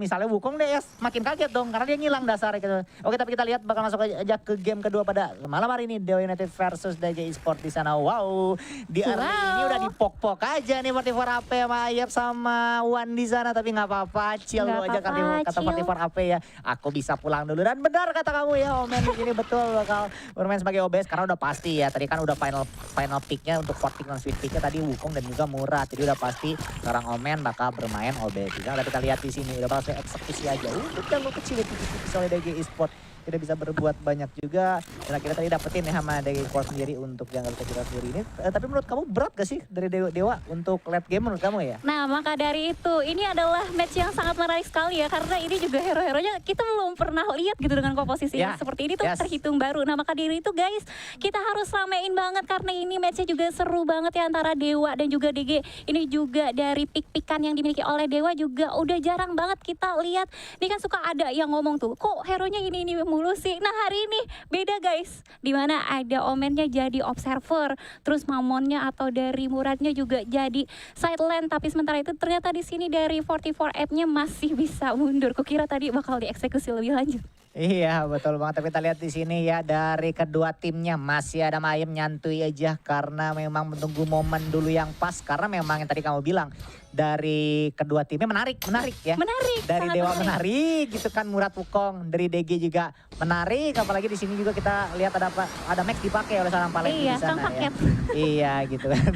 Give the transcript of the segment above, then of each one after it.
misalnya Wukong deh ya makin kaget dong karena dia ngilang dasarnya gitu. Oke, tapi kita lihat bakal masuk aja ke game kedua pada malam hari ini, Dewa United versus DG Esports di sana. Wow, di early ini udah dipok-pok aja nih 44 AP sama Ayep sama Wan di sana, tapi nggak apa-apa, chill lu aja kata 44 AP ya. Aku bisa pulang dulu, dan benar kata kamu ya Omen di sini betul bakal bermain sebagai OBS karena udah pasti ya. Tadi kan udah final picknya untuk 40 non sweet picknya tadi Wukong dan juga Murad, jadi udah pasti seorang Omen bakal bermain OBS. Jadi kita lihat di sini udah bakal eksekusi aja untuk yang kecil itu oleh DG Esports. Tidak bisa berbuat banyak juga, dan akhirnya tadi dapetin ya sama DG Esports sendiri untuk jungle kita sendiri ini. Tapi menurut kamu berat gak sih dari Dewa untuk late game menurut kamu ya? Nah, maka dari itu ini adalah match yang sangat menarik sekali ya, karena ini juga hero-heronya kita belum pernah lihat gitu dengan komposisi seperti ini tuh terhitung baru. Nah, maka dari itu guys, kita harus ramein banget karena ini matchnya juga seru banget ya antara Dewa dan juga DG. Ini juga dari pick-pickan yang dimiliki oleh Dewa juga udah jarang banget kita lihat. Ini kan suka ada yang ngomong tuh, kok hero-nya ini mulu sih. Nah, hari ini beda guys, dimana ada Omennya jadi observer, terus Mamonnya atau dari Muradnya juga jadi side lane, tapi sementara itu ternyata di sini dari 44 app-nya masih bisa mundur. Kukira tadi bakal dieksekusi lebih lanjut. Iya betul banget, tapi kita lihat di sini ya dari kedua timnya masih ada Mayem nyantui aja karena memang menunggu momen dulu yang pas, karena memang yang tadi kamu bilang dari kedua timnya menarik ya. Menarik. Dari Dewa menarik gitu kan, Murad Wukong, dari DG juga menarik, apalagi di sini juga kita lihat ada Max dipakai oleh seorang paling di sana ya. Iya gitu kan.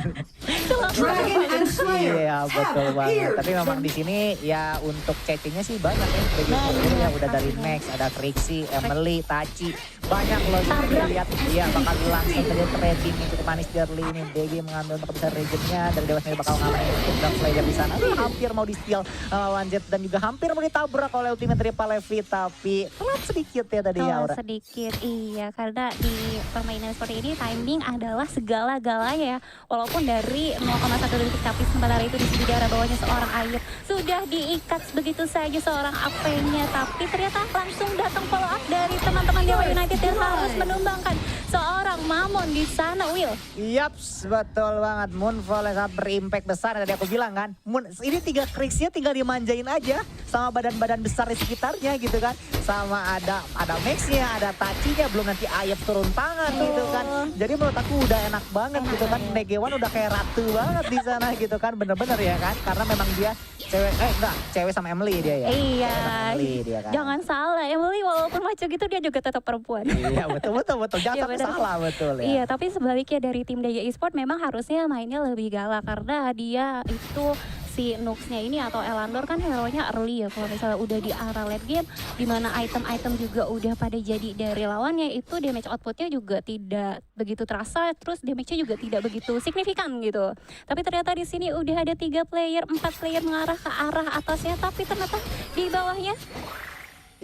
Iya betul banget. Tapi memang di sini ya untuk chattingnya sih banyak ya. Ya udah dari Max, ada Trixie, Emily, Tachi, banyak loh kita lihat. Iya bakal langsung saja trading yang cukup manis dari ini. DG mengambil untuk bisa regionnya, dari Dewa sendiri bakal ngamain untuk Dark Slayer di sana. Hampir mau di steal One Jet dan juga hampir mau ditabrak oleh ultimate Triple Levi, tapi telat sedikit ya tadi ya Aura. Sedikit, iya, karena di permainan seperti ini timing adalah segala-galanya ya. Walaupun dari 0,1 detik, tapi sementara itu di sini daerah bawahnya seorang Ayep sudah diikat begitu saja seorang AP-nya, tapi ternyata langsung datang follow up dari teman-teman Dewa United dan harus menumbangkan seorang Mamon di sana, Will. Yaps, betul banget. Moonfall yang sangat berimpact besar. Tadi aku bilang kan, ini 3 Krixnya tinggal dimanjain aja sama badan-badan besar di sekitarnya gitu kan. Sama ada Max-nya, ada Tachi-nya, belum nanti Ayep turun tangan gitu kan. Jadi menurut aku udah enak banget gitu kan. Negewan udah kayak ratu banget di sana gitu kan. Bener-bener ya kan, karena memang dia cewek sama Emily dia ya. Iya, Emily dia kan. Jangan salah, Emily walaupun maco gitu dia juga tetap perempuan. Iya betul. Jangan sampai salah betul ya. Iya, tapi sebaliknya dari tim DG Esports memang harusnya mainnya lebih galak karena dia itu si Nuxnya ini atau Elandor kan hero-nya early ya. Kalau misalnya udah di arah late game, dimana item-item juga udah pada jadi dari lawannya, itu damage outputnya juga tidak begitu terasa, terus damage-nya juga tidak begitu signifikan gitu. Tapi ternyata di sini udah ada 3 player, 4 player mengarah ke arah atasnya, tapi ternyata di bawahnya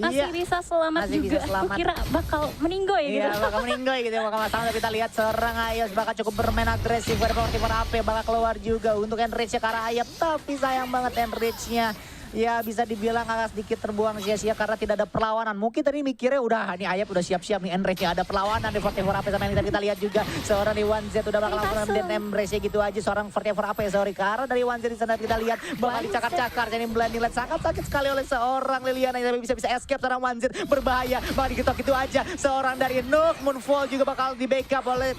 masih bisa selamat juga. Aku kira bakal meninggoy gitu. Iya bakal meninggoy gitu, bakal masalah. Kita lihat seorang Ayas bakal cukup bermain agresif. Pada waktu AP bakal keluar juga untuk enrage-nya ke arah Ayap, tapi sayang banget enrage-nya. Ya bisa dibilang agak sedikit terbuang sia-sia karena tidak ada perlawanan. Mungkin tadi mikirnya udah nih Ayap udah siap-siap nih enrage-nya, ada perlawanan di 44 AP sama yang kita lihat juga. Seorang di 1Z udah bakal langsung embrace-nya gitu aja. Seorang 44 AP karena dari 1Z di sana kita lihat bakal dicakar-cakar. Jadi blinding light sangat sakit sekali oleh seorang Liliana yang bisa escape. Seorang 1Z berbahaya, bakal diketok gitu aja. Seorang dari Nook, Moonfall juga bakal di backup oleh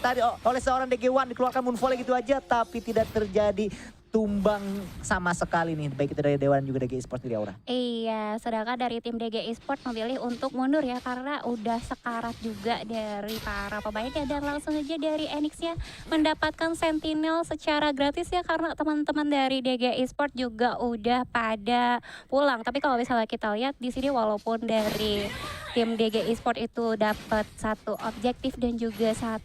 seorang DG1, dikeluarkan Moonfall gitu aja, tapi tidak terjadi tumbang sama sekali nih, baik itu dari Dewa dan juga DG Esports di Aura. Iya, sedangkan dari tim DG Esports memilih untuk mundur ya karena udah sekarat juga dari para pemainnya, dan langsung aja dari Enix-nya mendapatkan Sentinel secara gratis ya karena teman-teman dari DG Esports juga udah pada pulang. Tapi kalau misalnya kita lihat di sini walaupun dari tim DG Esports itu dapat 1 objektif dan juga 1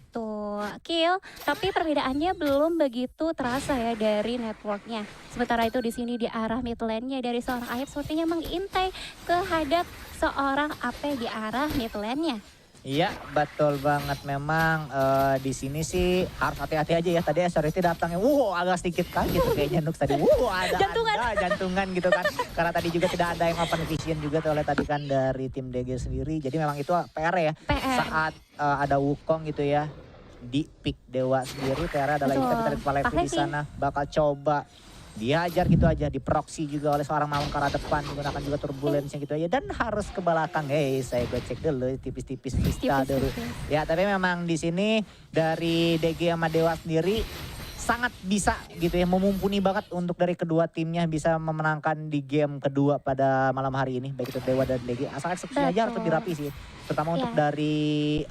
kill, tapi perbedaannya belum begitu terasa ya dari networknya. Sementara itu di sini di arah mid lane-nya dari seorang Ayep sepertinya mengintai kehadap seorang AP di arah mid lane-nya. Iya betul banget, memang di sini sih harus hati-hati aja ya. Tadi SRT datangnya, agak sedikit kaget gitu kayaknya Nux tadi. Ada jantungan gitu kan. Karena tadi juga tidak ada yang open vision juga tuh oleh tadi kan dari tim DG sendiri. Jadi memang itu PR ya. Saat ada Wukong gitu ya di pick Dewa sendiri, PR adalah kita di sana bakal coba dihajar gitu aja, di proxy juga oleh seorang Maung ke arah depan, menggunakan juga turbulence gitu aja, dan harus ke belakang. Saya gue cek dulu tipis-tipis Vista dulu. Ya tapi memang di sini dari DG sama Dewa sendiri sangat bisa gitu ya, memumpuni banget untuk dari kedua timnya bisa memenangkan di game kedua pada malam hari ini, baik itu Dewa dan DG. Asal eksekusinya aja harus lebih rapi sih, terutama untuk dari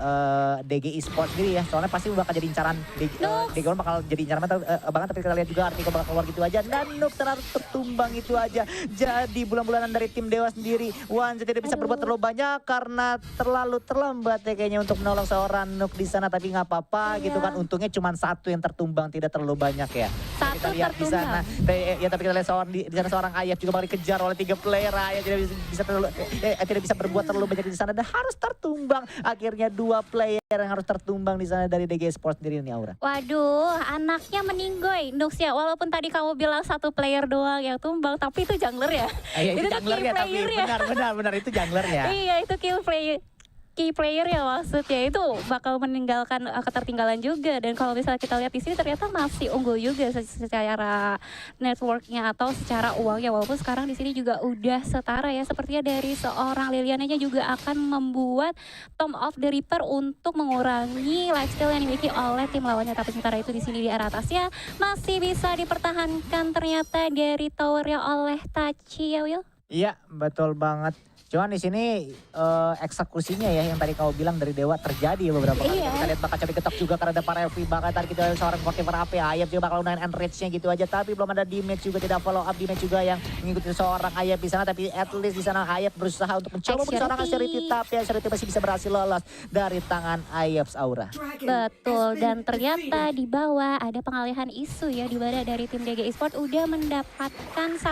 DG Esports sendiri ya, soalnya pasti bakal jadi incaran DG One bakal jadi incaran banget, tapi kita lihat juga artikel bakal keluar gitu aja, dan Nuk tertumbang itu aja. Jadi bulan-bulanan dari tim Dewa sendiri, Wanze tidak bisa berbuat terlalu banyak karena terlalu terlambat ya kayaknya untuk menolong seorang Nuk di sana, tapi nggak apa-apa gitu kan, untungnya cuma satu yang tertumbang, tidak terlalu banyak ya. Kita lihat di sana, ya tapi kita lihat di sana seorang Ayaf juga bakal dikejar oleh 3 player. Ayaf tidak bisa berbuat terlalu banyak di sana dan harus tertumbang. Akhirnya 2 player yang harus tertumbang di sana dari DG Sports sendiri nih, Aura. Waduh, anaknya meninggoy Nuxia. Walaupun tadi kamu bilang 1 player doang yang tumbang, tapi itu jungler ya. Itu jungler ya, tapi benar itu jungler ya. Iya, itu key player ya maksudnya, itu bakal meninggalkan ketertinggalan juga. Dan kalau misalnya kita lihat di sini ternyata masih unggul juga secara networknya atau secara uangnya, walaupun sekarang di sini juga udah setara ya. Sepertinya dari seorang Liliana juga akan membuat Tomb of the Reaper untuk mengurangi lifesteal yang dimiliki oleh tim lawannya. Tapi sementara itu di sini di arah atasnya masih bisa dipertahankan ternyata dari towernya oleh Tachi ya, Will. Iya, betul banget. Cuman di sini eksekusinya ya yang tadi kau bilang dari Dewa terjadi beberapa kali. Kita lihat bakal coba ketok juga karena ada para FV, bakal tadi kita lihat seorang Fortifer AP, Ayap juga bakal gunakan enrage-nya gitu aja, tapi belum ada damage juga, tidak follow up damage juga yang mengikuti seorang Ayap di sana. Tapi at least di sana Ayap berusaha untuk mencoba seorang Asherity, tapi Asherity masih bisa berhasil lolos dari tangan Ayap, Aura. Betul, dan ternyata di bawah ada pengalihan isu ya, di mana dari tim DG Esports udah mendapatkan 1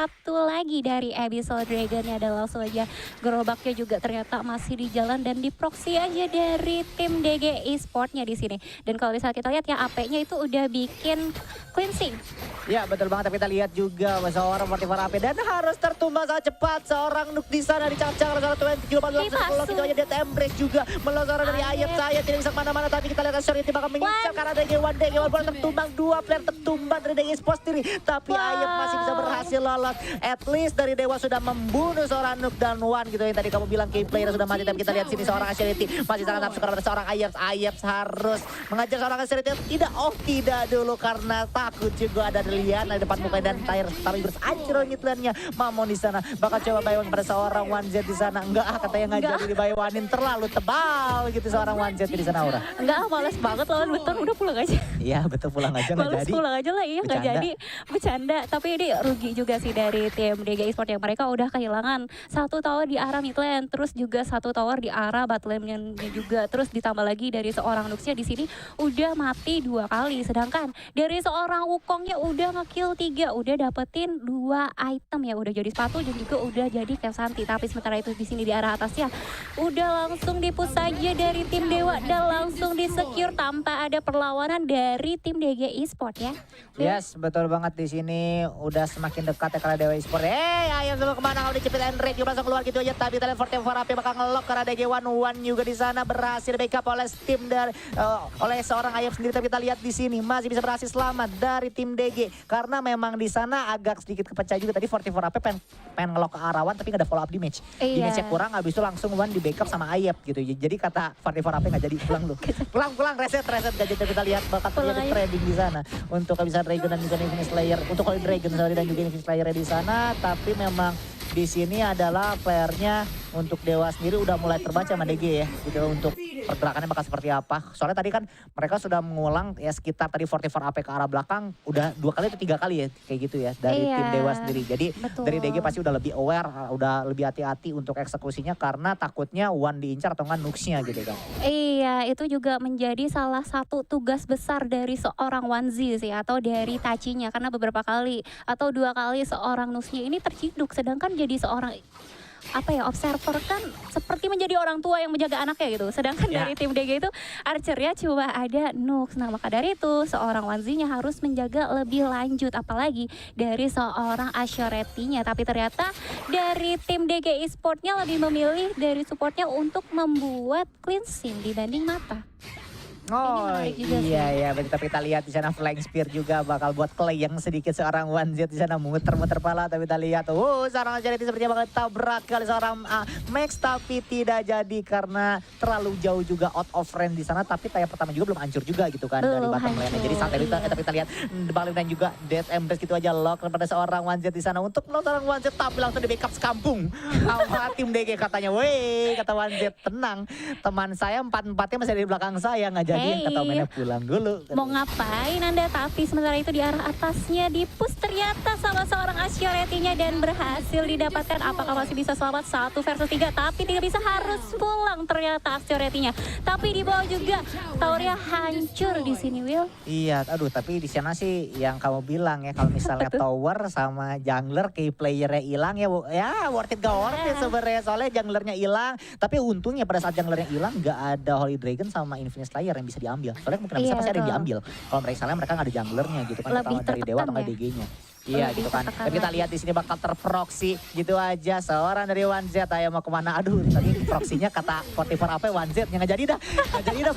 lagi dari Abyssal Dragon-nya, dan langsung aja gerobaknya juga ternyata masih di jalan dan di proxy aja dari tim DG Esports-nya di sini. Dan kalau misalnya kita lihat ya, AP-nya itu udah bikin cleansing. Ya betul banget, tapi kita lihat juga seorang Fortifer AP dan harus tertumbang sangat cepat. Seorang Nuk di sana dicacang oleh seorang 27 gitu aja, dia embrace juga melontar dari Ayap. Saya tidak bisa kemana-mana, tapi kita lihat Asherity bakal mengincar karena DG One boleh tertumbang, 2 player tertumbang dari DG Esports sendiri, tapi Ayap masih bisa berhasil lolos. At least dari Dewa sudah membunuh seorang Nuk dan One gitu yang tadi kamu bilang key player sudah mati, tapi kita lihat sini seorang Asherity masih sangat nafsu karena seorang Ayap. Ayap harus mengajar seorang Asherity, tidak dulu karena takut juga ada Liliana di depan muka dan Tyre, tapi terus ancur ngitlannya. Mamon di sana bakal coba baywan pada seorang One Z di sana. Katanya nggak jadi dibaywanin, terlalu tebal gitu seorang One Z di sana, Aura. Males banget lawan betul, udah pulang aja. Iya betul, pulang aja nggak jadi. Pulang aja lah, iya nggak jadi, bercanda. Tapi ini rugi juga sih dari tim DG Esports yang mereka udah kehilangan 1 tower di arah mid lane, terus juga 1 tower di arah bot lane-nya juga, terus ditambah lagi dari seorang Nuxia di sini udah mati 2 kali, sedangkan dari seorang Wukongnya udah nge-kill 3, udah dapetin 2 item ya, udah jadi sepatu dan juga udah jadi Kesanti. Tapi sementara itu di sini di arah atasnya udah langsung di-push saja dari tim Dewa dan langsung di-secure tanpa ada perlawanan dari tim DG Esports ya. Yes, betul banget, di sini udah semakin dekat ya karena Dewa Esports. Ayam dulu kemana, kalau dicepit Enrage juga langsung keluar gitu aja, tapi talent Fortifer AP bakal nge-lock karena DG One juga di sana berhasil backup oleh tim dari oleh seorang Ayam sendiri. Tapi kita lihat di sini masih bisa berhasil selamat dari tim DG karena memang di sana agak sedikit kepecah juga. Tadi Fortifer AP pengen nge-lock ke arah One tapi nggak ada follow up damage. Damage-nya kurang, habis itu langsung One di backup sama Ayap gitu. Jadi kata Fortifer AP nggak jadi, pulang lu. pulang reset gak jadi. Kita lihat bakal terjadi trading di sana untuk bisa Dragon dan juga Infinite Slayer, untuk Holy Dragon dan juga Infinite Slayer di sana. Tapi memang di sini adalah playernya untuk Dewa sendiri udah mulai terbaca sama DG ya gitu, untuk pergerakannya bakal seperti apa. Soalnya tadi kan mereka sudah mengulang ya sekitar tadi Fortifer AP ke arah belakang udah 2 kali atau 3 kali ya kayak gitu ya dari tim Dewa sendiri. Jadi dari DG pasti udah lebih aware, udah lebih hati-hati untuk eksekusinya karena takutnya One diincar atau enggak Nuxnya gitu kan. Iya, itu juga menjadi salah satu tugas besar dari seorang Wanzi sih, atau dari Tachinya, karena beberapa kali atau 2 kali seorang Nuxnya ini terciduk, sedangkan jadi seorang observer kan seperti menjadi orang tua yang menjaga anaknya gitu. Sedangkan dari tim DG itu archernya cuma ada Nux. Nah maka dari itu seorang Wanzinya harus menjaga lebih lanjut, apalagi dari seorang Asherety-nya. Tapi ternyata dari tim DG Esports-nya lebih memilih dari supportnya untuk membuat cleansing dibanding Mata. Oh menarik juga sih. iya, tapi kita lihat di sana Flying Spear juga bakal buat yang sedikit seorang 1Z di sana muter-muter pala, tapi kita lihat seorang Charity sepertinya bakal tabrak kali seorang Max, tapi tidak jadi karena terlalu jauh juga out of range di sana, tapi tayap pertama juga belum hancur juga gitu kan dari bottom lane. Jadi santai tapi kita lihat balik dan juga Death Embrace gitu aja lock kepada seorang 1Z di sana untuk melawan seorang 1Z, tapi langsung di backup sekampung sama tim DG katanya. Weh, kata 1Z tenang, teman saya 4-4-nya masih ada di belakang saya, nggak jadi yang kata mainnya pulang dulu. Mau ngapain Anda? Tapi sementara itu di arah atasnya di-push ternyata sama seorang Ascioreti-nya dan berhasil didapatkan. Apakah masih bisa selamat 1 versus 3? Tapi tidak bisa, harus pulang ternyata Ascioreti-nya. Tapi di bawah juga towernya hancur di sini, Will. Iya, aduh tapi di sana sih yang kamu bilang ya, kalau misalnya tower sama jungler key playernya hilang ya, worth it gak worth it sebenarnya, soalnya junglernya hilang. Tapi untungnya pada saat junglernya hilang gak ada Holy Dragon sama Infinite Slayer yang bisa diambil. Soalnya mungkin bisa pasti ada yang diambil. Kalau mereka nggak ada junglernya gitu kan, Lebih dari Dewa atau ya? DG-nya. Iya gitu kan. Tapi kita lihat di sini bakal terproxy gitu aja seorang dari 1Z. Ayo mau kemana? Aduh tadi proxinya kata 44 AP 1Z yang nggak jadi dah.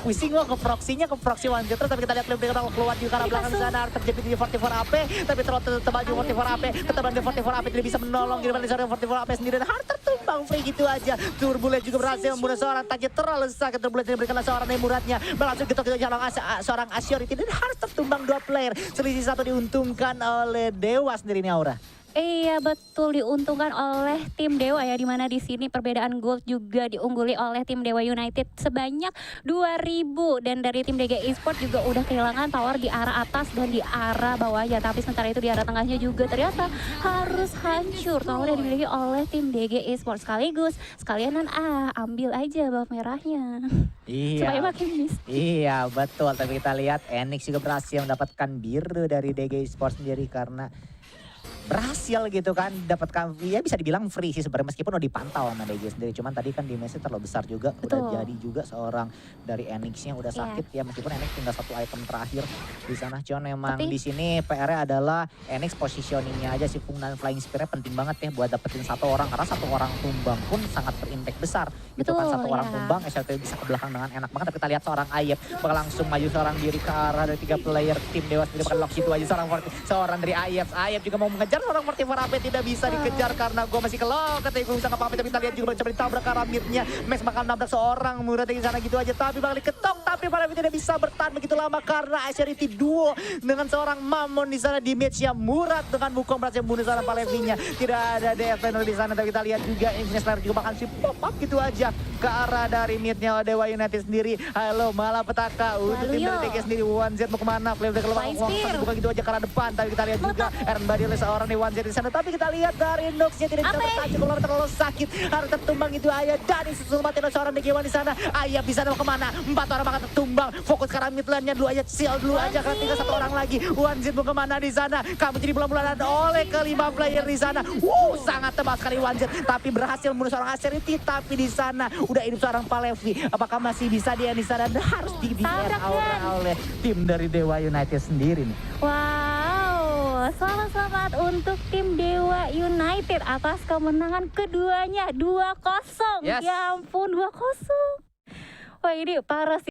Pusing gua ke proxy 1Z terus. Tapi kita lihat lebih keluar juga karena belakang sana terjadi di 44 AP. Tapi terlalu tebal juga 44 AP. Ketebalan di 44 AP tidak bisa menolong. Gimana di seorang 44 AP sendiri dan harus tertumbang free gitu aja. Turbulent juga berhasil membunuh seorang Tajir terlalu sakit. Turbulent diberikanlah seorang Muradnya. Berlangsung gitu seorang Ascioreti dan harus tertumbang 2 player. Selisih 1 diuntungkan oleh Dewa sendiri nih Aura. Iya betul, diuntungkan oleh tim Dewa ya, dimana di sini perbedaan gold juga diungguli oleh tim Dewa United sebanyak 2000, dan dari tim DG Esports juga udah kehilangan tower di arah atas dan di arah bawah ya. Tapi sementara itu di arah tengahnya juga ternyata harus hancur tower yang dimiliki oleh tim DG Esports. Sekalian ambil aja bawah merahnya. Iya. Supaya makin miss. Iya betul, tapi kita lihat Enix juga berhasil mendapatkan biru dari DG Esports sendiri karena berhasil gitu kan dapatkan, ya bisa dibilang free sih sebenarnya meskipun udah dipantau sama DG sendiri, cuman tadi kan damage-nya terlalu besar juga. Betul. Udah jadi juga seorang dari Enix-nya udah sakit ya, meskipun Enix tinggal 1 item terakhir di sana. Cuman memang di sini PR-nya adalah Enix positioning-nya aja sih, penggunaan Flying Spear-nya penting banget ya buat dapetin 1 orang, karena 1 orang tumbang pun sangat berimpact besar gitu kan. 1 orang tumbang SLT bisa ke belakang dengan enak banget. Tapi kita lihat seorang Ayep bakal langsung maju seorang diri ke arah dari 3 player tim Dewa sendiri, bakal lock situ aja seorang dari Ayep juga mau mengejar seorang 44 AP, tidak bisa dikejar karena gue masih kelok. Katanya gue bisa ngapa-ngapain, tapi kita lihat juga coba ditabrak ke arah mid-nya. Max bakal nabrak seorang Murad di sana gitu aja, tapi bakal diketok. Tapi Palevi tidak bisa bertahan begitu lama karena Ascioreti duo dengan seorang Mammon di sana di match-nya. Murad dengan Wukong berhasil membunuh seorang Palevinya. Tidak ada defender di sana, tapi kita lihat juga Infinite Slayer juga bakal si pop up gitu aja ke arah dari mid-nya Dewa United sendiri. Halo malapetaka untuk tim dari DG sendiri. 1Z mau kemana? Flavor keluar bukan gitu aja ke arah depan. Tapi kita lihat juga Aaron Badi oleh seorang dari 1Z di sana. Tapi kita lihat dari Nox-nya tidak bisa bertahan, keluar terlalu sakit, harus tertumbang itu Ayah. Dan disusul mati oleh seorang DG1 di sana. Ayah bisa mau kemana? 4 orang bakal tertumbang. Fokus ke arah mid lane-nya dulu aja, seal dulu aja karena tinggal 1 orang lagi. 1Z mau kemana di sana? Kamu jadi bulan-bulanan oleh kelima player di sana. Sangat tebal sekali 1Z, tapi berhasil membunuh seorang Ascioreti. Tapi di sana udah hidup seorang Palevi. Apakah masih bisa dia di sana? Dan harus di-defend oleh tim dari Dewa United sendiri nih. Wow, selamat untuk tim Dewa United atas kemenangan keduanya 2-0. Yes. Ya ampun 2-0. Wah ini parah sih.